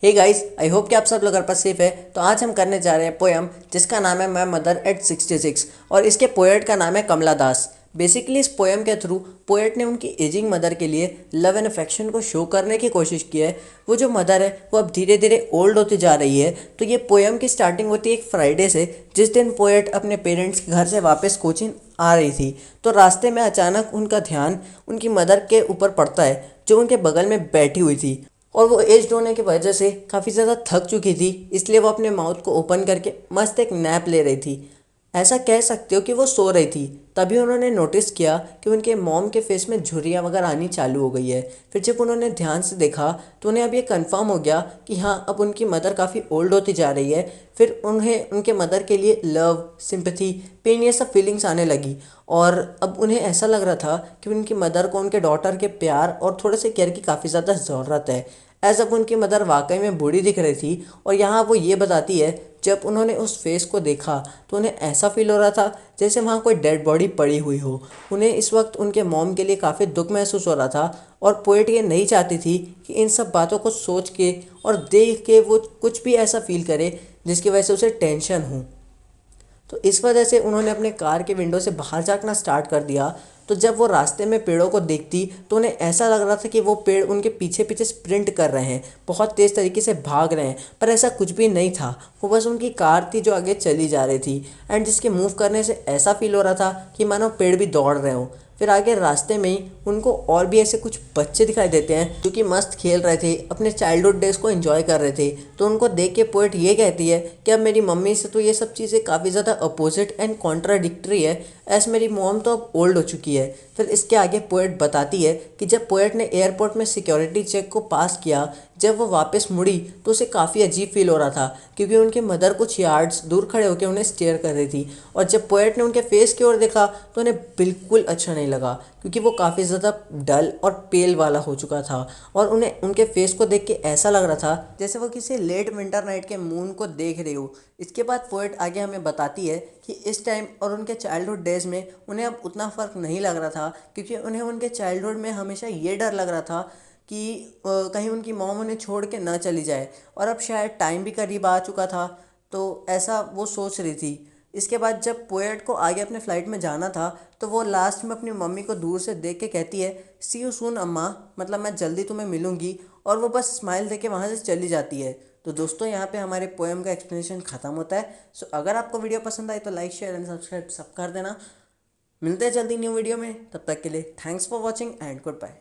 Hey guys, I hope कि आप सब लोग घर पर सेफ है। तो आज हम करने जा रहे हैं पोयम जिसका नाम है माय मदर एट 66 और इसके पोएट का नाम है कमला दास। बेसिकली इस पोएम के थ्रू पोएट ने उनकी एजिंग मदर के लिए लव एंड अफेक्शन को शो करने की कोशिश की है। वो जो मदर है वो अब धीरे धीरे ओल्ड होती जा रही है। तो ये पोएम की स्टार्टिंग होती है एक फ्राइडे से, जिस दिन पोएट अपने पेरेंट्स के घर से वापस कोचिंग आ रही थी। तो रास्ते में अचानक उनका ध्यान उनकी मदर के ऊपर पड़ता है जो उनके बगल में बैठी हुई थी। और वो एज्ड होने की वजह से काफ़ी ज़्यादा थक चुकी थी, इसलिए वो अपने माउथ को ओपन करके मस्त एक नैप ले रही थी। ऐसा कह सकते हो कि वो सो रही थी। तभी उन्होंने नोटिस किया कि उनके मॉम के फेस में झुर्रियाँ वगैरह आनी चालू हो गई है। फिर जब उन्होंने ध्यान से देखा तो उन्हें अब ये कंफर्म हो गया कि हाँ, अब उनकी मदर काफ़ी ओल्ड होती जा रही है। फिर उन्हें उनके मदर के लिए लव, सिंपैथी, पेन ये सब फीलिंग्स आने लगी। और अब उन्हें ऐसा लग रहा था कि उनकी मदर को उनके डॉटर के प्यार और थोड़े से केयर की काफ़ी ज़्यादा ज़रूरत है। एज अब उनकी मदर वाकई में बूढ़ी दिख रही थी। और यहाँ वो ये बताती है, जब उन्होंने उस फेस को देखा तो उन्हें ऐसा फील हो रहा था जैसे वहाँ कोई डेड बॉडी पड़ी हुई हो। उन्हें इस वक्त उनके मॉम के लिए काफ़ी दुख महसूस हो रहा था। और पोएट ये नहीं चाहती थी कि इन सब बातों को सोच के और देख के वो कुछ भी ऐसा फील करे जिसकी वजह से उसे टेंशन हो। तो इस वजह से उन्होंने अपने कार के विंडो से बाहर झाँकना स्टार्ट कर दिया। तो जब वो रास्ते में पेड़ों को देखती तो उन्हें ऐसा लग रहा था कि वो पेड़ उनके पीछे पीछे स्प्रिंट कर रहे हैं, बहुत तेज़ तरीके से भाग रहे हैं। पर ऐसा कुछ भी नहीं था, वो बस उनकी कार थी जो आगे चली जा रही थी। एंड जिसके मूव करने से ऐसा फील हो रहा था कि मानो पेड़ भी दौड़ रहे हों। फिर आगे रास्ते में ही उनको और भी ऐसे कुछ बच्चे दिखाई देते हैं जो कि मस्त खेल रहे थे, अपने चाइल्डहुड डेज़ को एंजॉय कर रहे थे। तो उनको देख के पोएट ये कहती है कि अब मेरी मम्मी से तो ये सब चीज़ें काफ़ी ज़्यादा अपोजिट एंड कॉन्ट्राडिक्टरी है, एज मेरी मॉम तो अब ओल्ड हो चुकी है। फिर इसके आगे पोएट बताती है कि जब पोएट ने एयरपोर्ट में सिक्योरिटी चेक को पास किया, जब वो वापस मुड़ी तो उसे काफ़ी अजीब फील हो रहा था, क्योंकि उनकी मदर कुछ यार्ड्स दूर खड़े होकर उन्हें स्टेयर कर रही थी। और जब पोएट ने उनके फेस की ओर देखा तो उन्हें बिल्कुल अच्छा नहीं लगा, क्योंकि वो काफ़ी ज़्यादा डल और पेल वाला हो चुका था। और उन्हें उनके फेस को देख के ऐसा लग रहा था जैसे वो किसी लेट विंटर नाइट के मून को देख रही हो। इसके बाद पोएट आगे हमें बताती है कि इस टाइम और उनके चाइल्डहुड डेज़ में उन्हें अब उतना फ़र्क नहीं लग रहा था, क्योंकि उन्हें उनके चाइल्डहुड में हमेशा ये डर लग रहा था कि कहीं उनकी मॉम उन्हें छोड़ के ना चली जाए। और अब शायद टाइम भी करीब आ चुका था, तो ऐसा वो सोच रही थी। इसके बाद जब पोएट को आगे अपने फ़्लाइट में जाना था तो वो लास्ट में अपनी मम्मी को दूर से देख के कहती है, सी यू सून अम्मा, मतलब मैं जल्दी तुम्हें मिलूंगी। और वो बस स्माइल दे के वहाँ से चली जाती है। तो दोस्तों, यहाँ पे हमारे पोएम का एक्सप्लेनेशन ख़त्म होता है। सो अगर आपको वीडियो पसंद आई तो लाइक, शेयर एंड सब्सक्राइब सब कर देना। मिलते हैं जल्दी न्यू वीडियो में, तब तक के लिए thanks for watching and good bye.